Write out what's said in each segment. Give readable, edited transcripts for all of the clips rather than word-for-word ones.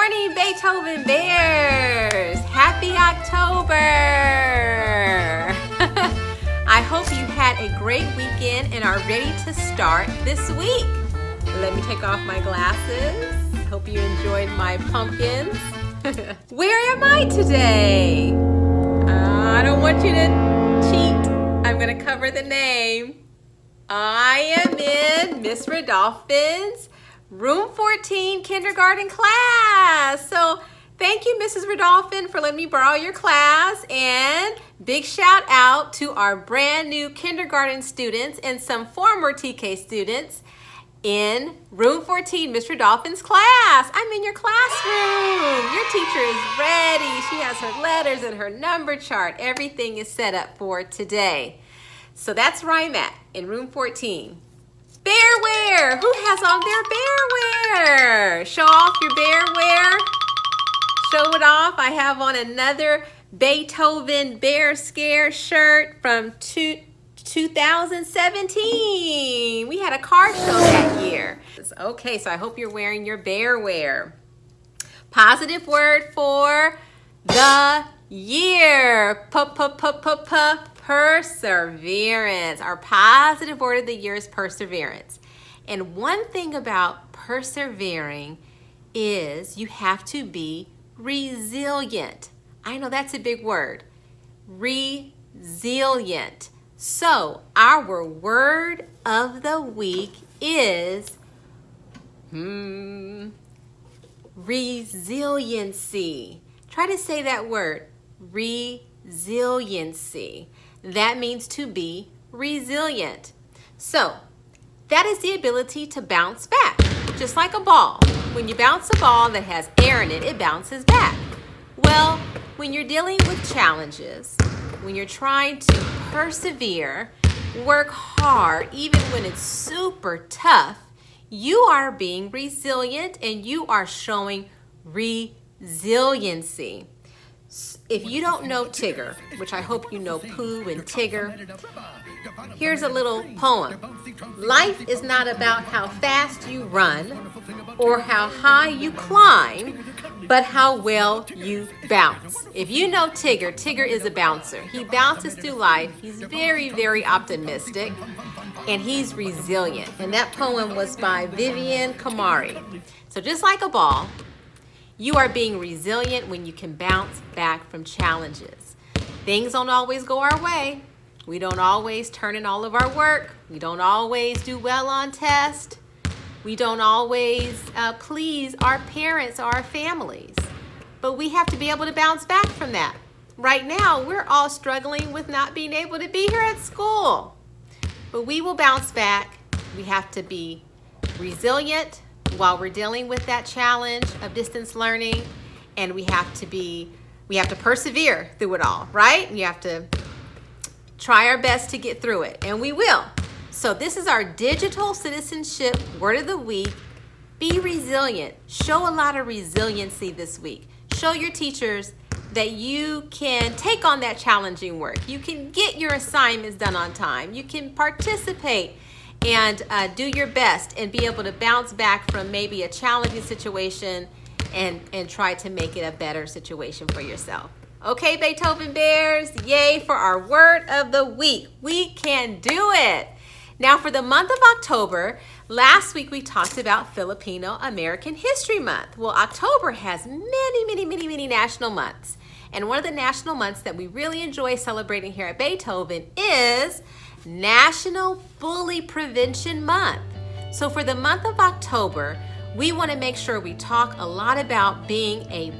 morning, Beethoven Bears! Happy October! I hope you had a great weekend and are ready to start this week. Let me take off my glasses. Hope you enjoyed my pumpkins. Where am I today? I don't want you to cheat. I'm going to cover the name. I am in Miss Rodolphin's Room 14 kindergarten class. So thank you, Mrs. Rodolphin, for letting me borrow your class. And big shout out to our brand new kindergarten students and some former TK students in Room 14, Miss Rodolphin's class. I'm in your classroom. Your teacher is ready. She has her letters and her number chart. Everything is set up for today. So that's where I'm at, in Room 14. Bear wear! Who has on their bear wear? Show off your bear wear. Show it off. I have on another Beethoven Bear Scare shirt from 2017. We had a car show that year. Okay, so I hope you're wearing your bear wear. Positive word for the year. Perseverance. Our positive word of the year is perseverance. And one thing about persevering is you have to be resilient. I know that's a big word. Resilient. So our word of the week is resiliency. Try to say that word. Resiliency. That means to be resilient. So that is the ability to bounce back, just like a ball. When you bounce a ball that has air in it, it bounces back. Well, when you're dealing with challenges, when you're trying to persevere, work hard, even when it's super tough, you are being resilient and you are showing resiliency. If you don't know Tigger, which I hope you know Pooh and Tigger, here's a little poem. Life is not about how fast you run or how high you climb, but how well you bounce. If you know Tigger, Tigger is a bouncer. He bounces through life. He's very, very optimistic, and he's resilient. And that poem was by Vivian Kamari. So just like a ball, you are being resilient when you can bounce back from challenges. Things don't always go our way. We don't always turn in all of our work. We don't always do well on tests. We don't always please our parents or our families. But we have to be able to bounce back from that. Right now, we're all struggling with not being able to be here at school. But we will bounce back. We have to be resilient while we're dealing with that challenge of distance learning, and we have to persevere through it all, right? You have to try our best to get through it, and we will. So this is our digital citizenship word of the week. Be resilient. Show a lot of resiliency this week. Show your teachers that you can take on that challenging work. You can get your assignments done on time. You can participate and do your best and be able to bounce back from maybe a challenging situation and try to make it a better situation for yourself. Okay, Beethoven Bears, yay for our word of the week. We can do it. Now for the month of October, last week we talked about Filipino American History Month. Well, October has many national months. And one of the national months that we really enjoy celebrating here at Beethoven is National Bully Prevention Month. So for the month of October, we want to make sure we talk a lot about being a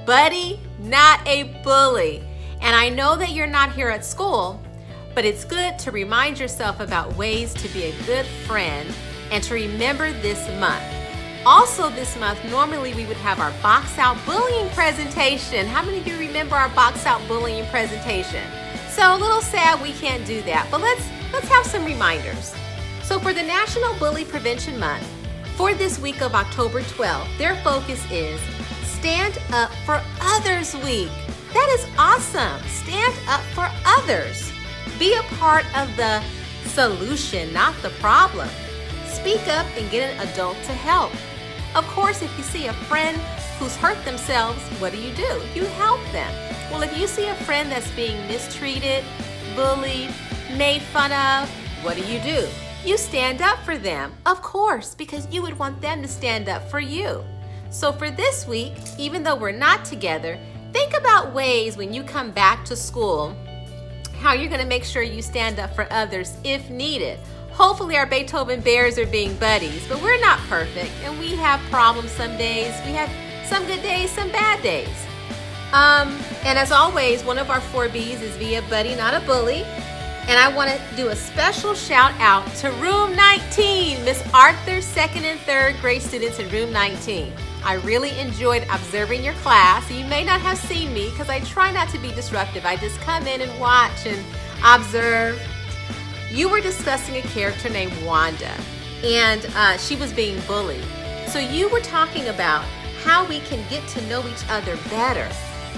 buddy, not a bully. And I know that you're not here at school, but it's good to remind yourself about ways to be a good friend and to remember this month. Also this month, normally we would have our Box Out Bullying presentation. How many of you remember our Box Out Bullying presentation? So a little sad we can't do that, but let's have some reminders. So for the National Bully Prevention Month, for this week of October 12th, their focus is Stand Up for Others Week. That is awesome. Stand up for others. Be a part of the solution, not the problem. Speak up and get an adult to help. Of course, if you see a friend who's hurt themselves, what do? You help them. Well, if you see a friend that's being mistreated, bullied, made fun of, what do? You stand up for them, of course, because you would want them to stand up for you. So for this week, even though we're not together, think about ways when you come back to school, how you're going to make sure you stand up for others if needed. Hopefully our Beethoven Bears are being buddies, but we're not perfect and we have problems some days. We have some good days, some bad days. And as always, one of our 4 B's is be a buddy, not a bully. And I want to do a special shout out to Room 19, Miss Arthur's 2nd and 3rd grade students in Room 19. I really enjoyed observing your class. You may not have seen me because I try not to be disruptive. I just come in and watch and observe. You were discussing a character named Wanda, and she was being bullied. So you were talking about how we can get to know each other better.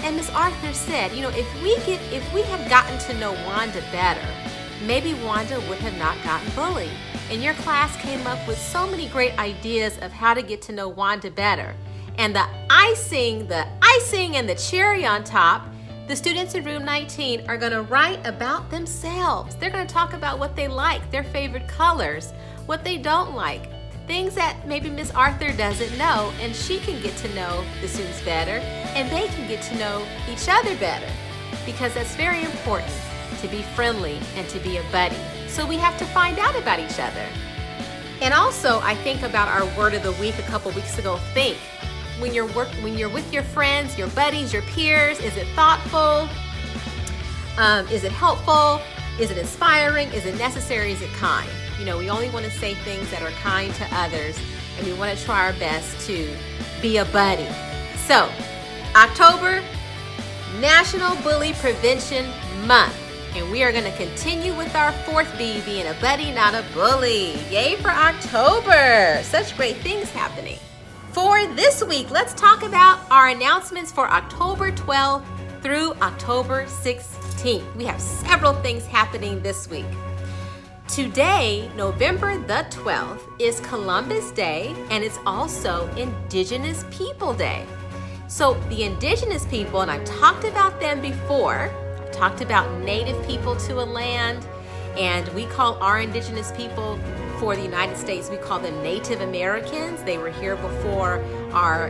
And Miss Arthur said, if we had gotten to know Wanda better, maybe Wanda would have not gotten bullied. And your class came up with so many great ideas of how to get to know Wanda better. And the icing and the cherry on top, the students in Room 19 are going to write about themselves. They're going to talk about what they like, their favorite colors, what they don't like, things that maybe Miss Arthur doesn't know, and she can get to know the students better, and they can get to know each other better, because that's very important, to be friendly and to be a buddy. So we have to find out about each other. And also, I think about our word of the week a couple weeks ago, think. When you're with your friends, your buddies, your peers, is it thoughtful? Is it helpful? Is it inspiring? Is it necessary? Is it kind? We only want to say things that are kind to others, and we want to try our best to be a buddy. So, October, National Bully Prevention Month. And we are going to continue with our 4th B, being a buddy, not a bully. Yay for October. Such great things happening. For this week, let's talk about our announcements for October 12th through October 16th. We have several things happening this week. Today, November the 12th, is Columbus Day, and it's also Indigenous People Day. So the Indigenous people, and I've talked about them before, I've talked about Native people to a land, and we call our Indigenous people for the United States, we call them Native Americans. They were here before our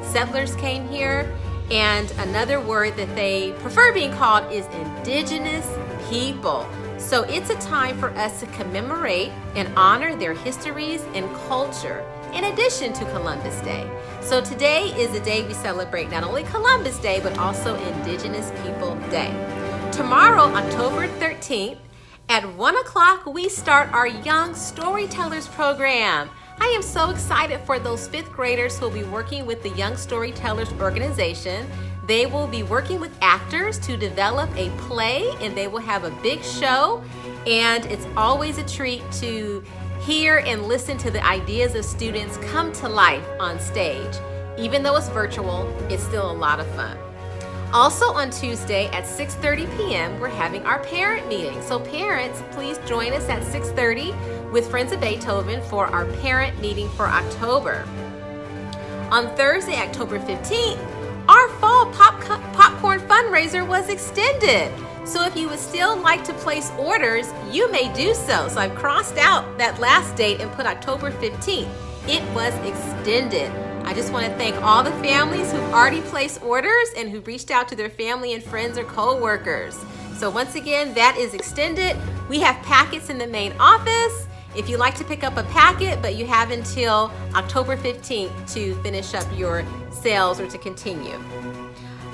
settlers came here. And another word that they prefer being called is Indigenous people. So it's a time for us to commemorate and honor their histories and culture, in addition to Columbus Day. So today is the day we celebrate not only Columbus Day, but also Indigenous People Day. Tomorrow, October 13th, at 1 o'clock, we start our Young Storytellers program. I am so excited for those 5th graders who will be working with the Young Storytellers organization. They will be working with actors to develop a play, and they will have a big show. And it's always a treat to hear and listen to the ideas of students come to life on stage. Even though it's virtual, it's still a lot of fun. Also on Tuesday at 6:30 p.m., we're having our parent meeting. So parents, please join us at 6:30 with Friends of Beethoven for our parent meeting for October. On Thursday, October 15th, our fall popcorn fundraiser was extended. So if you would still like to place orders, you may do so. So I've crossed out that last date and put October 15th. It was extended. I just want to thank all the families who've already placed orders and who reached out to their family and friends or co-workers. So once again, that is extended. We have packets in the main office. If you'd like to pick up a packet, but you have until October 15th to finish up your sales or to continue.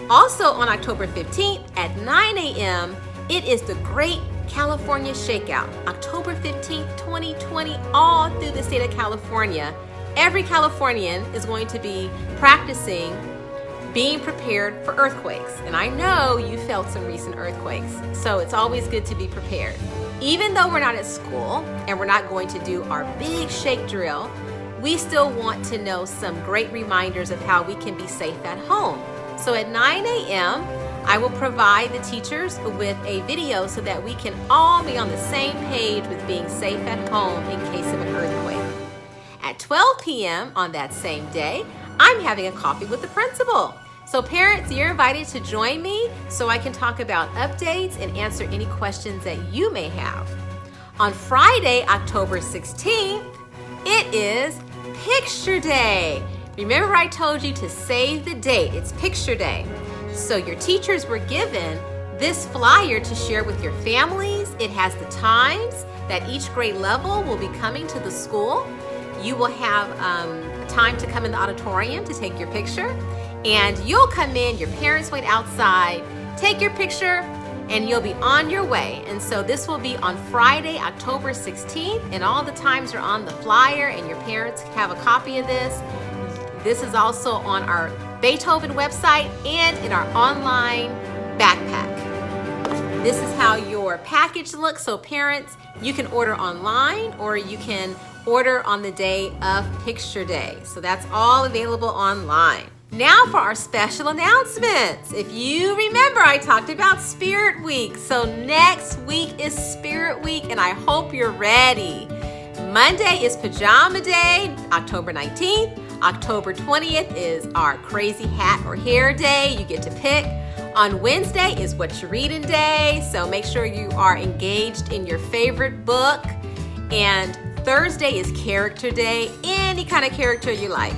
Also on October 15th at 9 a.m., it is the Great California Shakeout. October 15th, 2020, all through the state of California. Every Californian is going to be practicing being prepared for earthquakes. And I know you felt some recent earthquakes, so it's always good to be prepared. Even though we're not at school and we're not going to do our big shake drill, we still want to know some great reminders of how we can be safe at home. So at 9 a.m., I will provide the teachers with a video so that we can all be on the same page with being safe at home in case of an earthquake. At 12 p.m. on that same day, I'm having a coffee with the principal. So parents, you're invited to join me so I can talk about updates and answer any questions that you may have. On Friday, October 16th, it is Picture Day. Remember I told you to save the date. It's Picture Day. So your teachers were given this flyer to share with your families. It has the times that each grade level will be coming to the school. You will have time to come in the auditorium to take your picture, and you'll come in, your parents wait outside, take your picture, and you'll be on your way. And so this will be on Friday, October 16th, and all the times are on the flyer, and your parents have a copy of this. This is also on our Beethoven website and in our online backpack. This is how your package looks. So parents, you can order online or you can order on the day of Picture Day. So that's all available online. Now for our special announcements. If you remember, I talked about Spirit Week. So next week is Spirit Week, and I hope you're ready. Monday is Pajama Day, October 19th. October 20th is our Crazy Hat or Hair Day. You get to pick. On Wednesday is What You're Reading Day, so make sure you are engaged in your favorite book. And Thursday is Character Day, any kind of character you like.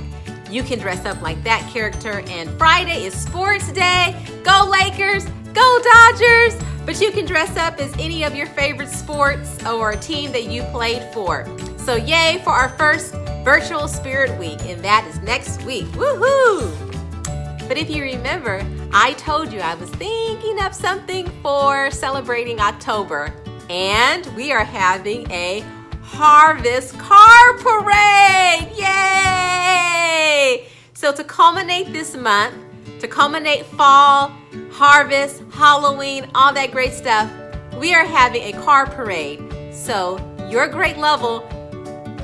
You can dress up like that character. And Friday is Sports Day. Go Lakers, go Dodgers. But you can dress up as any of your favorite sports or a team that you played for. So yay for our first virtual Spirit Week, and that is next week. Woohoo! But if you remember, I told you I was thinking of something for celebrating October, and we are having a Harvest Car Parade! Yay! So to culminate this month, to culminate fall, harvest, Halloween, all that great stuff, we are having a car parade. So your grade level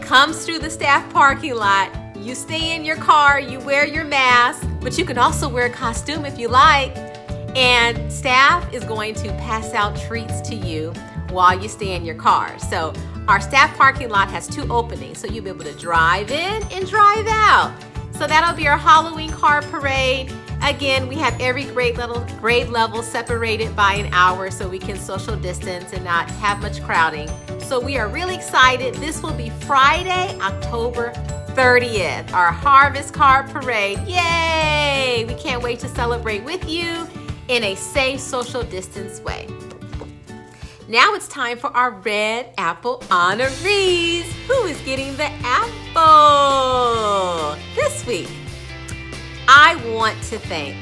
comes through the staff parking lot. You stay in your car, you wear your mask, but you can also wear a costume if you like. And staff is going to pass out treats to you while you stay in your car. So our staff parking lot has 2 openings, so you'll be able to drive in and drive out. So that'll be our Halloween car parade. Again, we have every grade level separated by an hour so we can social distance and not have much crowding. So we are really excited. This will be Friday, October 30th, our Harvest Car Parade. Yay! We can't wait to celebrate with you in a safe social distance way. Now it's time for our Red Apple Honorees. Who is getting the apple this week? I want to thank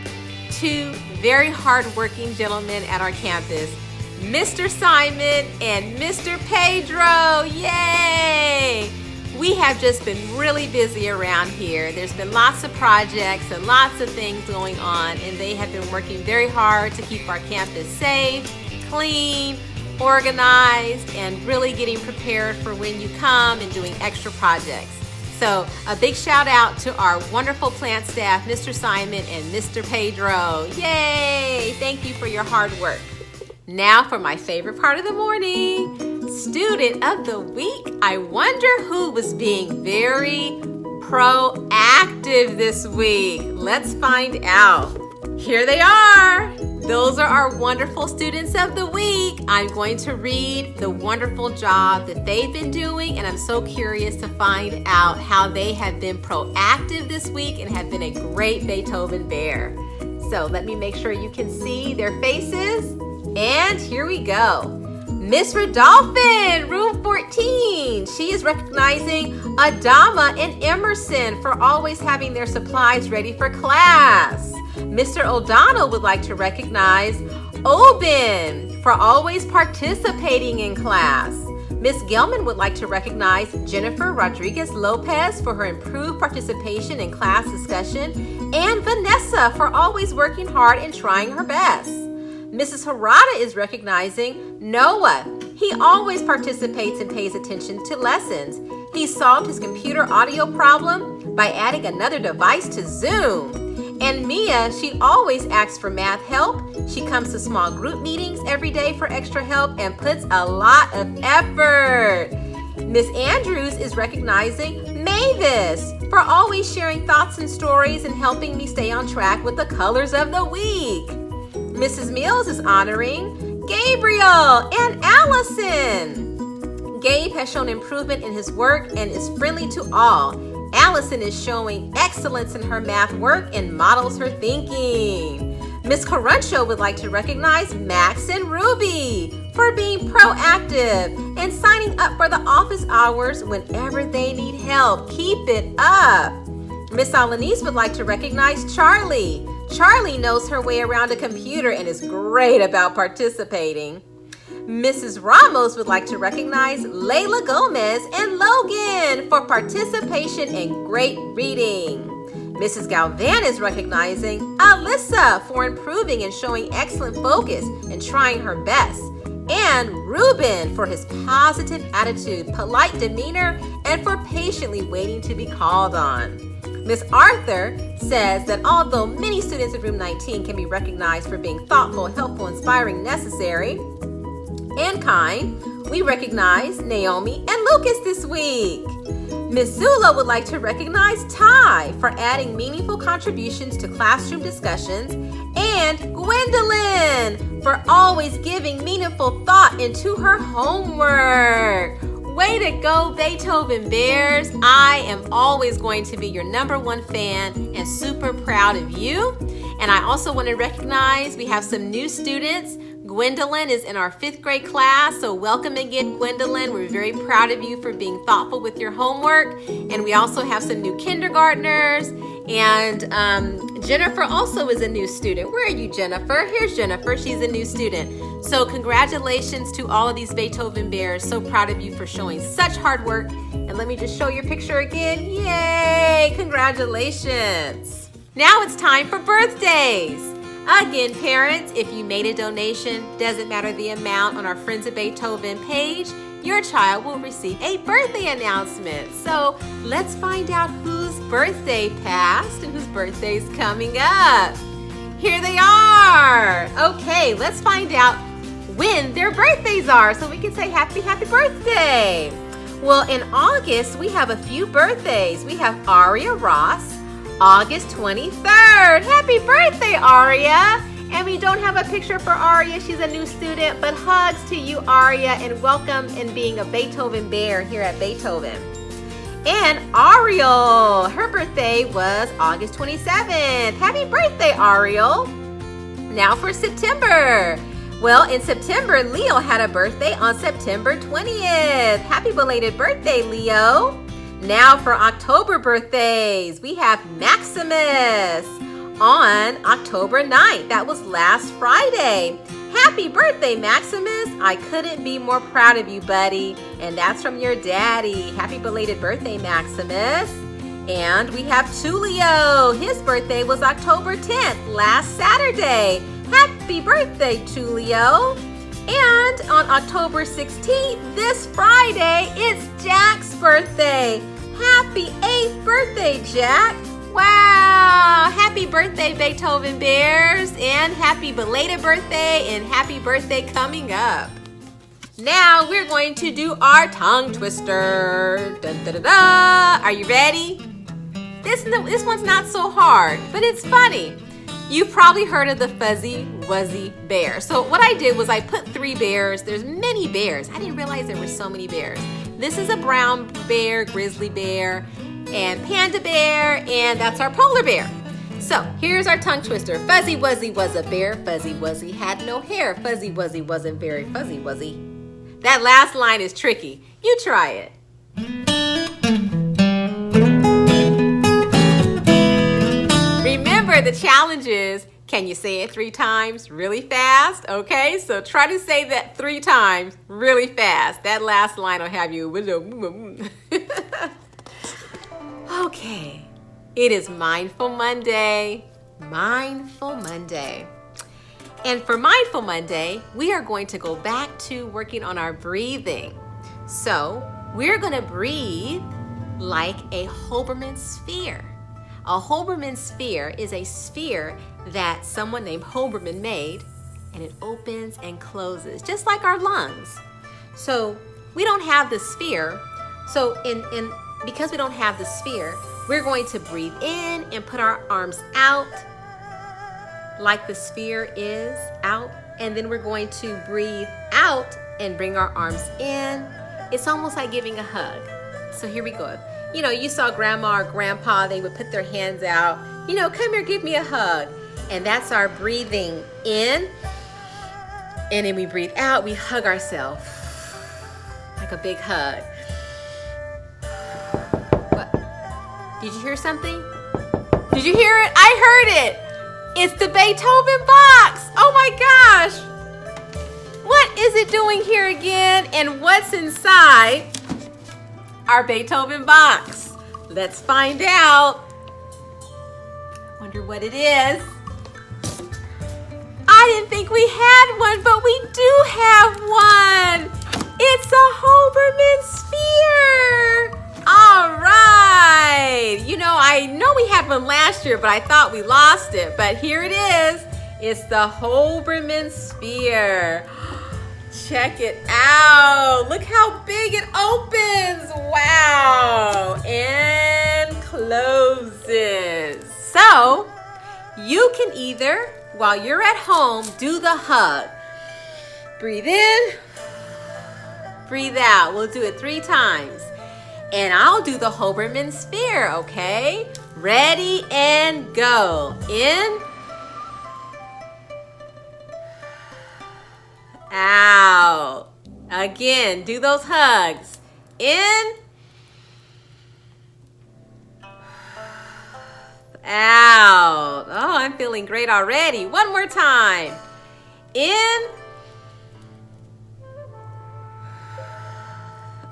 2 very hardworking gentlemen at our campus, Mr. Simon and Mr. Pedro. Yay! We have just been really busy around here. There's been lots of projects and lots of things going on, and they have been working very hard to keep our campus safe, clean, organized, and really getting prepared for when you come and doing extra projects. So a big shout out to our wonderful plant staff, Mr. Simon and Mr. Pedro. Yay! Thank you for your hard work. Now for my favorite part of the morning, Student of the Week. I wonder who was being very proactive this week. Let's find out. Here they are. Those are our wonderful Students of the Week. I'm going to read the wonderful job that they've been doing, and I'm so curious to find out how they have been proactive this week and have been a great Beethoven bear. So let me make sure you can see their faces. And here we go. Miss Rodolphin, room 14. She is recognizing Adama and Emerson for always having their supplies ready for class. Mr. O'Donnell would like to recognize Obin for always participating in class. Miss Gelman would like to recognize Jennifer Rodriguez Lopez for her improved participation in class discussion, and Vanessa for always working hard and trying her best. Mrs. Harada is recognizing Noah. He always participates and pays attention to lessons. He solved his computer audio problem by adding another device to Zoom. And Mia, she always asks for math help. She comes to small group meetings every day for extra help and puts a lot of effort. Miss Andrews is recognizing Mavis for always sharing thoughts and stories and helping me stay on track with the colors of the week. Mrs. Mills is honoring Gabriel and Allison. Gabe has shown improvement in his work and is friendly to all. Allison is showing excellence in her math work and models her thinking. Miss Caruncho would like to recognize Max and Ruby for being proactive and signing up for the office hours whenever they need help. Keep it up. Miss Alanis would like to recognize Charlie. Charlie knows her way around a computer and is great about participating. Mrs. Ramos would like to recognize Layla Gomez and Logan for participation and great reading. Mrs. Galvan is recognizing Alyssa for improving and showing excellent focus and trying her best. And Ruben for his positive attitude, polite demeanor, and for patiently waiting to be called on. Miss Arthur says that although many students in room 19 can be recognized for being thoughtful, helpful, inspiring, necessary, and kind, we recognize Naomi and Lucas this week. Ms. Zula would like to recognize Ty for adding meaningful contributions to classroom discussions, and Gwendolyn for always giving meaningful thought into her homework. Way to go, Beethoven Bears. I am always going to be your #1 fan and super proud of you. And I also want to recognize we have some new students. Gwendolyn is in our 5th grade class, so welcome again, Gwendolyn. We're very proud of you for being thoughtful with your homework. And we also have some new kindergartners. And Jennifer also is a new student. Where are you, Jennifer? Here's Jennifer. She's a new student. So congratulations to all of these Beethoven Bears. So proud of you for showing such hard work. And let me just show your picture again. Yay! Congratulations. Now it's time for birthdays. Again, parents, if you made a donation, doesn't matter the amount, on our Friends of Beethoven page, your child will receive a birthday announcement. So let's find out whose birthday passed and whose birthday is coming up. Here they are. Okay, let's find out when their birthdays are so we can say happy, happy birthday. Well, in August, we have a few birthdays. We have Aria Ross, August 23rd. Happy birthday, Aria. And we don't have a picture for Aria. She's a new student, but hugs to you, Aria, and welcome in being a Beethoven Bear here at Beethoven. And Ariel, her birthday was August 27th. Happy birthday, Ariel. Now for September. Well, in September, Leo had a birthday on September 20th. Happy belated birthday, Leo. Now for October birthdays, we have Maximus on October 9th. That was last Friday. Happy birthday, Maximus. I couldn't be more proud of you, buddy. And that's from your daddy. Happy belated birthday, Maximus. And we have Tulio. His birthday was October 10th, last Saturday. Happy birthday, Tulio. And on October 16th, this Friday, it's Jack's birthday. Happy 8th birthday, Jack. Wow, happy birthday, Beethoven Bears, and happy belated birthday and happy birthday coming up. Now we're going to do our tongue twister. Dun, da, da, da. Are you ready? This one's not so hard, but it's funny. You've probably heard of the Fuzzy Wuzzy Bear. So what I did was I put 3 bears. There's many bears. I didn't realize there were so many bears. This is a brown bear, grizzly bear, and panda bear, and that's our polar bear. So here's our tongue twister. Fuzzy Wuzzy was a bear. Fuzzy Wuzzy had no hair. Fuzzy Wuzzy wasn't very fuzzy, was he? That last line is tricky. You try it. Remember, the challenge is, can you say it 3 times really fast? Okay, so try to say that 3 times really fast. That last line will have you. Okay, it is Mindful Monday. Mindful Monday. And for Mindful Monday, we are going to go back to working on our breathing. So we're going to breathe like a Hoberman sphere. A Hoberman sphere is a sphere that someone named Hoberman made, and it opens and closes, just like our lungs. So we don't have the sphere. So in because we don't have the sphere, we're going to breathe in and put our arms out like the sphere is out. And then we're going to breathe out and bring our arms in. It's almost like giving a hug. So here we go. You know, you saw grandma or grandpa, they would put their hands out. You know, come here, give me a hug. And that's our breathing in. And then we breathe out, we hug ourselves. Like a big hug. What? Did you hear something? Did you hear it? I heard it. It's the Beethoven box. Oh my gosh. What is it doing here again? And what's inside our Beethoven box? Let's find out. Wonder what it is. I didn't think we had one, but we do have one. It's a Hoberman sphere. All right. You know, I know we had one last year, but I thought we lost it. But here it is. It's the Hoberman sphere. Check it out. Look how big it opens. Wow. And closes. So you can either, while you're at home, do the hug. Breathe in, breathe out. We'll do it 3 times. And I'll do the Hoberman sphere, okay? Ready and go. In, out. Again, do those hugs. In, out. Oh, I'm feeling great already. One more time. In,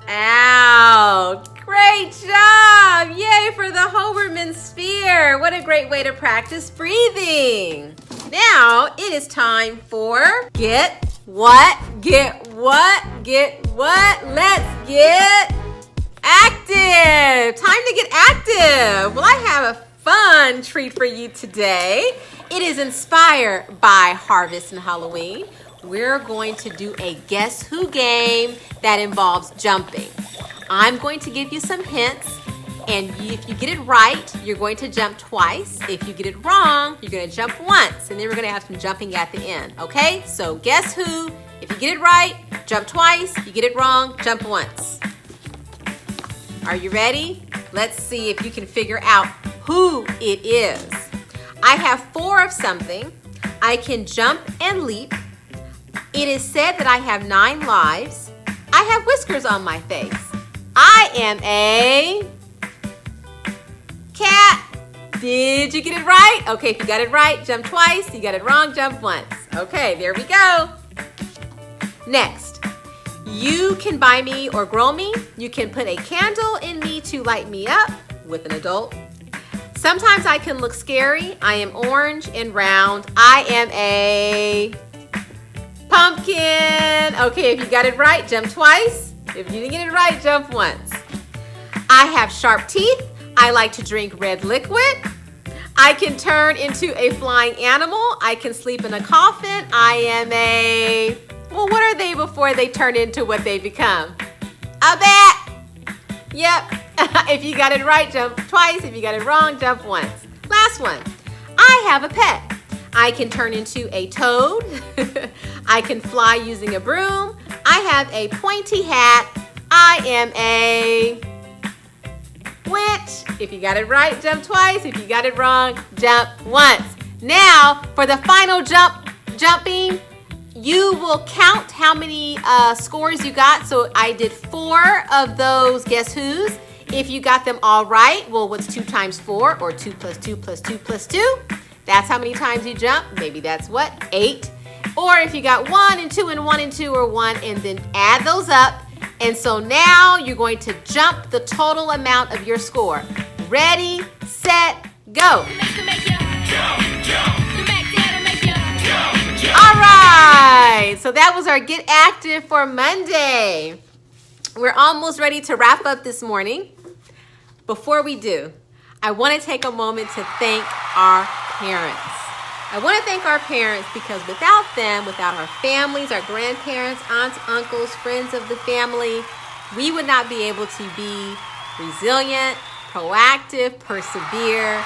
out. Great job. Yay for the Hoberman sphere. What a great way to practice breathing. Now it is time for get what, get what, get what. Let's get active. Time to get active. Well, I have a fun treat for you today. It is inspired by Harvest and Halloween. We're going to do a Guess Who game that involves jumping. I'm going to give you some hints, and if you get it right, you're going to jump twice. If you get it wrong, you're going to jump once, and then we're going to have some jumping at the end, okay? So guess who? If you get it right, jump twice. You get it wrong, jump once. Are you ready? Let's see if you can figure out who it is. I have 4 of something. I can jump and leap. It is said that I have 9 lives. I have whiskers on my face. I am a cat. Did you get it right? Okay, if you got it right, jump twice. You got it wrong, jump once. Okay, there we go. Next, you can buy me or grow me. You can put a candle in me to light me up with an adult. Sometimes I can look scary. I am orange and round. I am a pumpkin. Okay, if you got it right, jump twice. If you didn't get it right, jump once. I have sharp teeth. I like to drink red liquid. I can turn into a flying animal. I can sleep in a coffin. I am a, well, what are they before they turn into what they become? A bat. Yep. If you got it right, jump twice. If you got it wrong, jump once. Last one. I have a pet. I can turn into a toad. I can fly using a broom. I have a pointy hat. I am a witch. If you got it right, jump twice. If you got it wrong, jump once. Now, for the final jumping, you will count how many scores you got. So I did 4 of those Guess Who's. If you got them all right, well, what's 2 times 4? Or 2 plus 2 plus 2 plus 2? That's how many times you jump. Maybe that's what? 8. Or if you got 1 and 2 and 1 and 2 or 1, and then add those up. And so now you're going to jump the total amount of your score. Ready, set, go. All right, so that was our Get Active for Monday. We're almost ready to wrap up this morning. Before we do, I want to take a moment to thank our parents. I want to thank our parents because without them, without our families, our grandparents, aunts, uncles, friends of the family, we would not be able to be resilient, proactive, persevere.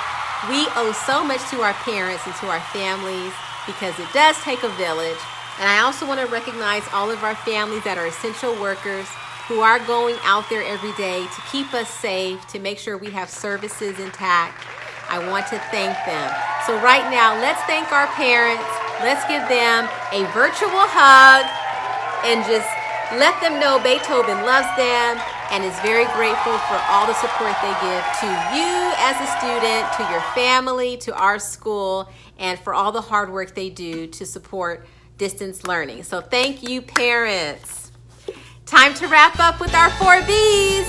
We owe so much to our parents and to our families because it does take a village. And I also want to recognize all of our families that are essential workers who are going out there every day to keep us safe, to make sure we have services intact. I want to thank them. So right now, let's thank our parents. Let's give them a virtual hug and just let them know Beethoven loves them and is very grateful for all the support they give to you as a student, to your family, to our school, and for all the hard work they do to support distance learning. So thank you, parents. Time to wrap up with our 4 B's.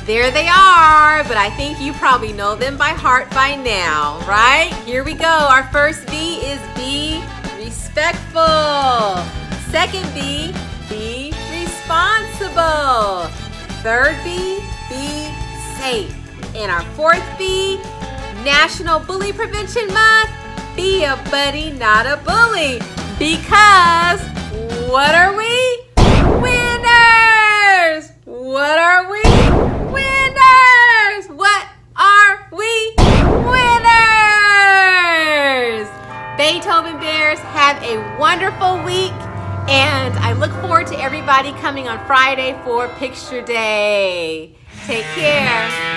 There they are, but I think you probably know them by heart by now, right? Here we go. Our first B is be respectful. Second B, be responsible. Third B, be safe. And our fourth B, National Bully Prevention Month, be a buddy, not a bully. Because what are we? Winners! What are we? Winners! What are we? Winners! Beethoven Bears, have a wonderful week. And I look forward to everybody coming on Friday for Picture Day. Take care.